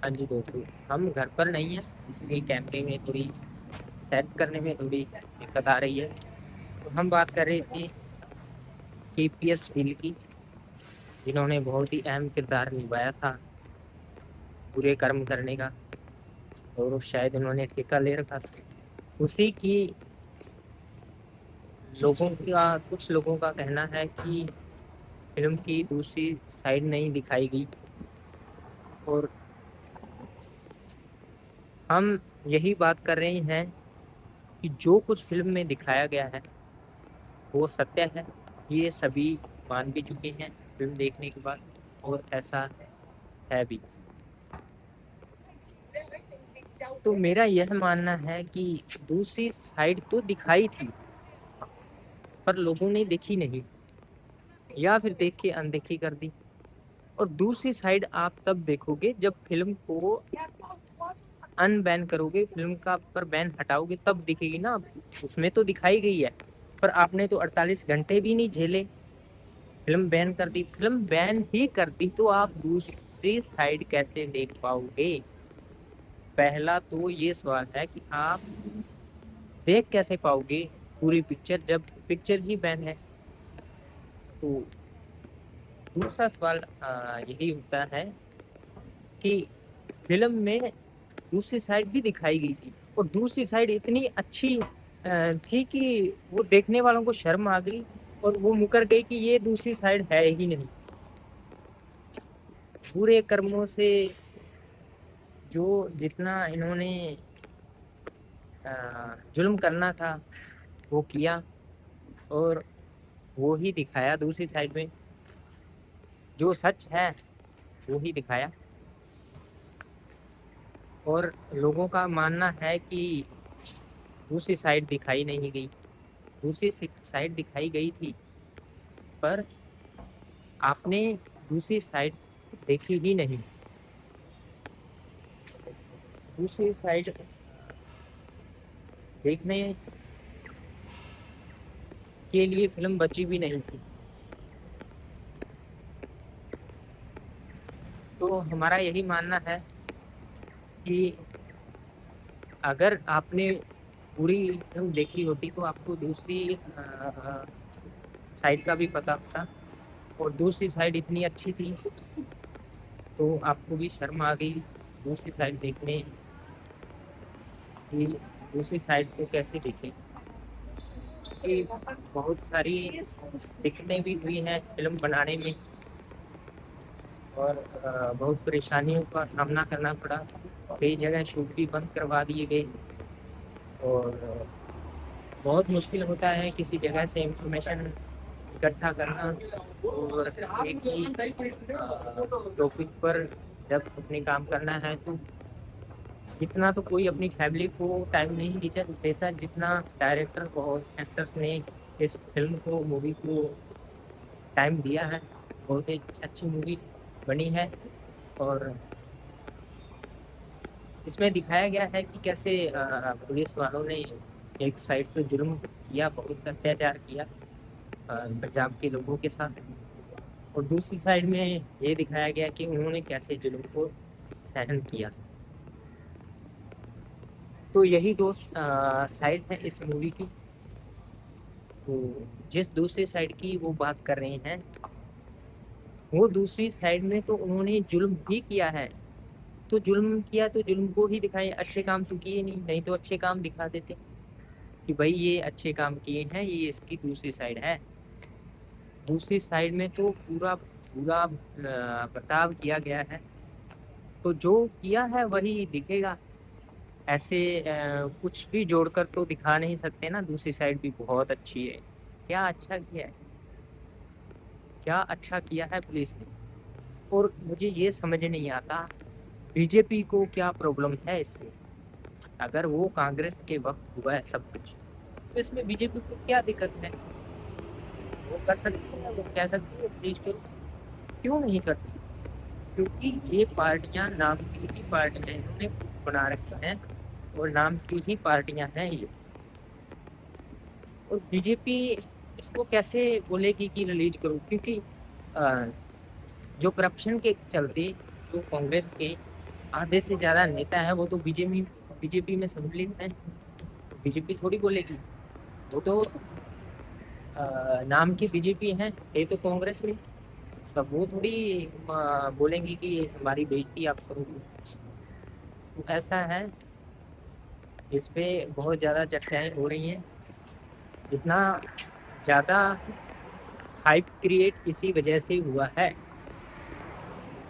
हाँ जी दोस्तों, हम घर पर नहीं हैं, इसलिए कैमरे में थोड़ी सेट करने में थोड़ी दिक्कत आ रही है। तो हम बात कर रहे थे केपीएस गिल की, जिन्होंने बहुत ही अहम किरदार निभाया था बुरे कर्म करने का, और शायद उन्होंने ठेका ले रखा था उसी की। कुछ लोगों का कहना है कि फिल्म की दूसरी साइड नहीं दिखाई गई, और हम यही बात कर रहे हैं कि जो कुछ फिल्म में दिखाया गया है वो सत्य है। ये सभी मान भी चुके हैं फिल्म देखने के बाद, और ऐसा है भी। तो मेरा यह मानना है कि दूसरी साइड तो दिखाई थी, पर लोगों ने देखी नहीं, या फिर देख के अनदेखी कर दी। और दूसरी साइड आप तब देखोगे जब फिल्म को अनबैन करोगे, फिल्म का पर बैन हटाओगे, तब दिखेगी ना। उसमें तो दिखाई गई है, पर आपने तो 48 घंटे भी नहीं झेले, फिल्म बैन कर दी। फिल्म बैन ही कर दी तो आप दूसरी साइड कैसे देख पाओगे? पहला तो ये सवाल है कि आप देख कैसे पाओगे पूरी पिक्चर जब पिक्चर ही बैन है। तो दूसरा सवाल यही होता है कि फिल्म में दूसरी साइड भी दिखाई गई थी, और दूसरी साइड इतनी अच्छी थी कि वो देखने वालों को शर्म आ गई, और वो मुकर गई कि ये दूसरी साइड है ही नहीं। बुरे कर्मों से जो जितना इन्होंने जुल्म करना था वो किया, और वो ही दिखाया दूसरी साइड में। जो सच है वो ही दिखाया, और लोगों का मानना है कि दूसरी साइड दिखाई नहीं गई। दूसरी साइड दिखाई गई थी, पर आपने दूसरी साइड देखी ही नहीं। दूसरी साइड देखने के लिए फिल्म बची भी नहीं थी। तो हमारा यही मानना है कि अगर आपने पूरी फिल्म देखी होती तो आपको दूसरी साइड का भी पता था, और दूसरी साइड इतनी अच्छी थी तो आपको भी शर्म आ गई दूसरी साइड देखने की। दूसरी साइड को कैसे देखें, कि बहुत सारी दिक्कतें भी हुई हैं फिल्म बनाने में, और बहुत परेशानियों का सामना करना पड़ा। कई जगह शूट भी बंद करवा दिए गए, और बहुत मुश्किल होता है किसी जगह से इंफॉर्मेशन इकट्ठा करना, और एक ही टॉपिक पर जब अपने काम करना है तो इतना तो कोई अपनी फैमिली को टाइम नहीं देता जितना डायरेक्टर और एक्टर्स ने इस फिल्म को, मूवी को टाइम दिया है। बहुत ही अच्छी मूवी बनी है, और इसमें दिखाया गया है कि कैसे पुलिस वालों ने एक साइड पे जुल्म किया, बहुत अत्याचार किया पंजाब के लोगों के साथ, और दूसरी साइड में ये दिखाया गया कि उन्होंने कैसे जुल्म को सहन किया। तो यही दो साइड है इस मूवी की। तो जिस दूसरी साइड की वो बात कर रहे हैं, वो दूसरी साइड में तो उन्होंने जुल्म भी किया है। तो जुल्म किया तो जुल्म को ही दिखाए, अच्छे काम तो किए नहीं, नहीं तो अच्छे काम दिखा देते कि भाई ये अच्छे काम किए हैं, ये इसकी दूसरी साइड है। दूसरी साइड में तो पूरा पूरा बर्ताव किया गया है, तो जो किया है वही दिखेगा। ऐसे कुछ भी जोड़कर तो दिखा नहीं सकते ना दूसरी साइड भी बहुत अच्छी है। क्या अच्छा किया है, क्या अच्छा किया है पुलिस ने। और मुझे ये समझ नहीं आता बीजेपी को क्या प्रॉब्लम है इससे। अगर वो कांग्रेस के वक्त हुआ है सब कुछ, तो इसमें बीजेपी को क्या दिक्कत है? वो कर सकती है, वो कह सकती है प्लीज करो, क्यों नहीं करती? क्योंकि ये पार्टियां नाम की ही पार्टियां इन्होंने बना रखी हैं, और नाम की ही पार्टियां हैं ये। और बीजेपी इसको कैसे बोलेगी कि रिलीज करो, क्योंकि अ, जो करप्शन के चलते जो कांग्रेस के आधे से ज़्यादा नेता है वो तो बीजेपी में सम्मिलित हैं। बीजेपी थोड़ी बोलेगी, वो तो नाम की बीजेपी है, ये तो कांग्रेस में। तब वो थोड़ी बोलेंगी कि हमारी बेइज्जती आप करोगे। तो ऐसा है, इस पे बहुत ज़्यादा चर्चाएं हो रही हैं। इतना ज़्यादा हाइप क्रिएट इसी वजह से हुआ है।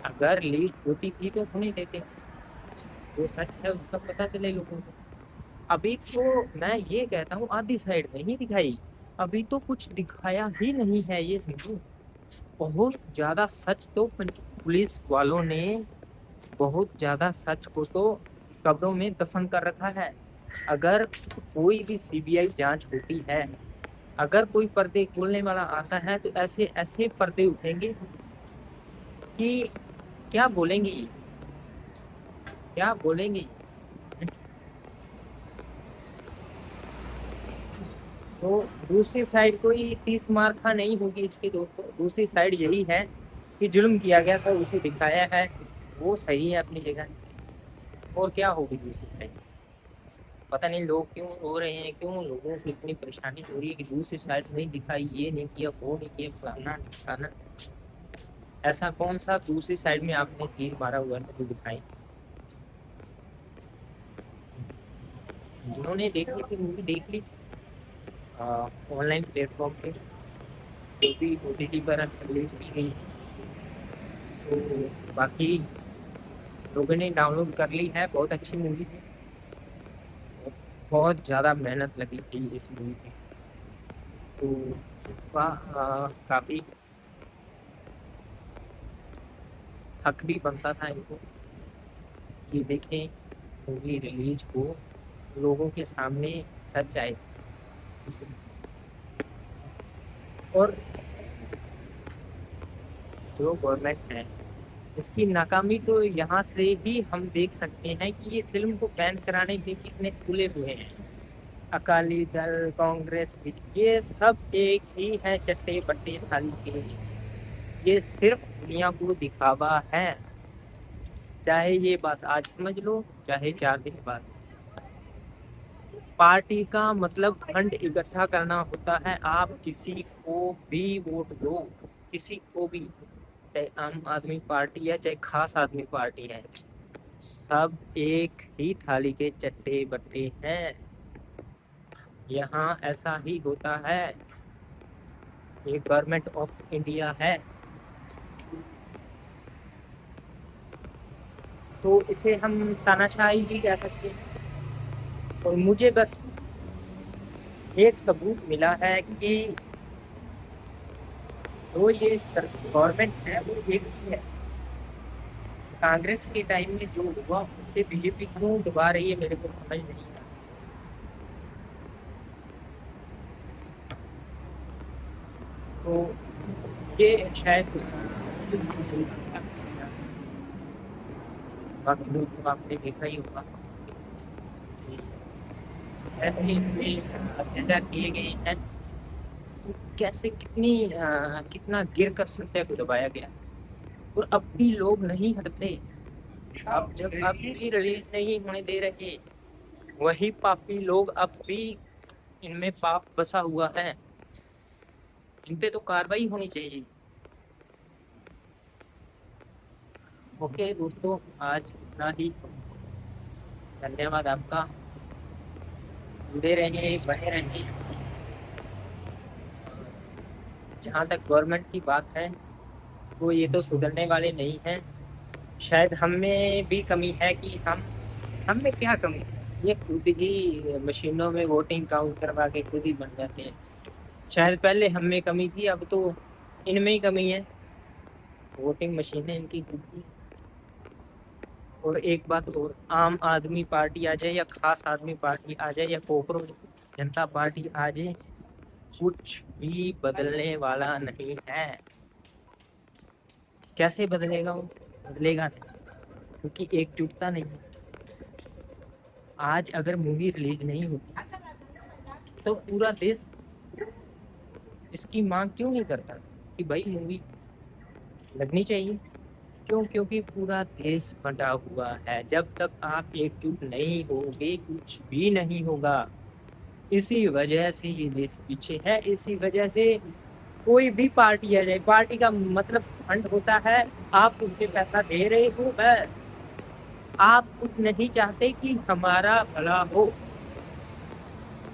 अगर लीक होती थी तो होने देते, वो सच है उसका पता चले लोगों को। अभी तो मैं ये कहता हूँ आधी साइड नहीं दिखाई, अभी तो कुछ दिखाया ही नहीं है। ये समझो, बहुत ज्यादा सच तो पुलिस वालों ने बहुत ज्यादा सच को तो कब्रों में दफन कर रखा है। अगर कोई भी सीबीआई जांच होती है, अगर कोई पर्दे खोलने वाला आता है तो ऐसे ऐसे पर्दे उठेंगे कि क्या बोलेंगे, क्या बोलेंगे। तो दूसरी साइड कोई 30 मार खा नहीं होगी इसके दोस्तों। दूसरी साइड यही है कि जुल्म किया गया था उसे दिखाया है, वो सही है अपनी जगह। और क्या होगी दूसरी साइड, पता नहीं लोग क्यों रो रहे हैं, क्यों लोगों को इतनी परेशानी हो रही है कि दूसरी साइड नहीं दिखाई, ये नहीं किया, वो नहीं किया, फलाना ढिमकाना। ऐसा कौन सा दूसरी साइड में आपने तीर मारा हुआ है जो दिखाई। जिन्होंने देखी थी मूवी देख ली ऑनलाइन प्लेटफॉर्म पे, जो भी ओटीटी पर रिलीज की गई, तो बाकी लोगों ने डाउनलोड कर ली है। बहुत अच्छी मूवी थी, बहुत ज़्यादा मेहनत लगी थी इस मूवी में। तो काफ़ी हक भी बनता था इनको कि देखें मूवी रिलीज हो, लोगों के सामने सच आए। और जो गवर्नमेंट है, इसकी नाकामी तो यहाँ से ही हम देख सकते हैं कि ये फिल्म को बैन कराने के कितने खुले हुए हैं। अकाली दल, कांग्रेस, ये सब एक ही है, चट्टे बट्टे थाली के। ये सिर्फ दुनिया को दिखावा है। चाहे ये बात आज समझ लो, चाहे 4 दिन बाद। पार्टी का मतलब फंड इकट्ठा करना होता है। आप किसी को भी वोट दो, किसी को भी, चाहे आम आदमी पार्टी है, चाहे खास आदमी पार्टी है, सब एक ही थाली के चट्टे बट्टे हैं। यहाँ ऐसा ही होता है। ये गवर्नमेंट ऑफ इंडिया है। तो इसे हम तानाशाही भी कह सकते हैं। और मुझे बस एक सबूत मिला है कि जो ये गवर्नमेंट है वो एक ही है। कांग्रेस के टाइम में जो हुआ उससे बीजेपी क्यों दबा रही है मेरे को समझ नहीं है। तो ये शायद बाकी लोग तो आपने देखा ही होगा कि ऐसे एजेंडा किए गए हैं। तो कैसे कितना गिर कर सत्य को दबाया गया, और अब भी लोग नहीं हटते। अब जब अब भी रिलीज नहीं होने दे रहे, वही पापी लोग अब भी, इनमें पाप बसा हुआ है, इन पे तो कार्रवाई होनी चाहिए। ओके दोस्तों, आज इतना ही। धन्यवाद आपका। जुड़े रहिए, बने रहिए। जहाँ तक गवर्नमेंट की बात है, तो ये तो सुधरने वाले नहीं हैं। शायद हम में भी कमी है कि हम में क्या कमी है, ये खुद ही मशीनों में वोटिंग काउंट करवा के खुद ही बन जाते हैं। शायद पहले हम में कमी थी, अब तो इनमें ही कमी है। वोटिंग मशीनें इनकी खुद की। और एक बात और, आम आदमी पार्टी आ जाए या खास आदमी पार्टी आ जाए या कॉकरोच जनता पार्टी आ जाए, कुछ भी बदलने वाला नहीं है। कैसे बदलेगा वो, बदलेगा नहीं, क्योंकि एकजुटता नहीं है। आज अगर मूवी रिलीज नहीं होती तो पूरा देश इसकी मांग क्यों नहीं करता कि भाई मूवी लगनी चाहिए। क्यों? क्योंकि पूरा देश बंटा हुआ है। जब तक आप एकजुट नहीं होगे कुछ भी नहीं होगा। इसी वजह से ये देश पीछे है। इसी वजह से कोई भी पार्टी आ जाए, पार्टी का मतलब फंड होता है, आप उससे पैसा दे रहे हो बस, आप कुछ नहीं चाहते कि हमारा भला हो।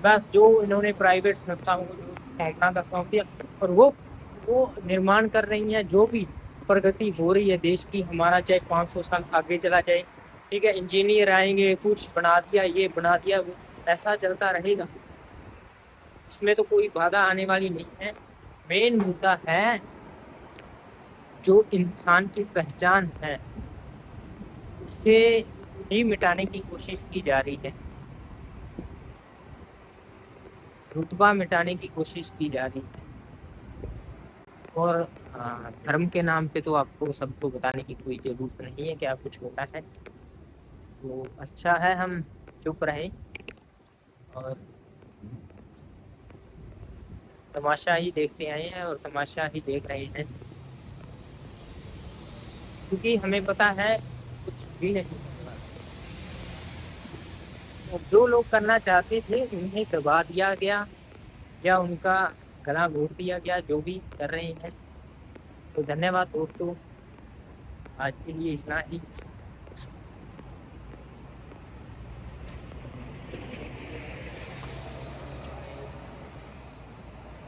बस जो इन्होंने प्राइवेट संस्थाओं को जो स्थापना का सौंप दिया, और वो निर्माण कर रही हैं। जो भी प्रगति हो रही है देश की, हमारा चाहे 500 साल आगे चला जाए, ठीक है, इंजीनियर आएंगे, कुछ बना दिया, ये बना दिया, वो ऐसा चलता रहेगा। इसमें तो कोई बाधा आने वाली नहीं है। मेन मुद्दा है जो इंसान की पहचान है, उसे ही मिटाने की कोशिश की जा रही है, रुतबा मिटाने की कोशिश की जा रही है। और धर्म के नाम पे तो आपको सबको बताने की कोई जरूरत नहीं है क्या कुछ होता है। तो अच्छा है हम चुप रहें और तमाशा ही देखते आए हैं और तमाशा ही देख रहे हैं, क्योंकि हमें पता है कुछ भी नहीं होगा। और जो लोग करना चाहते थे उन्हें दबा दिया गया या उनका गला घोट दिया गया, जो भी कर रहे हैं। तो धन्यवाद दोस्तों, आज के लिए इतना ही।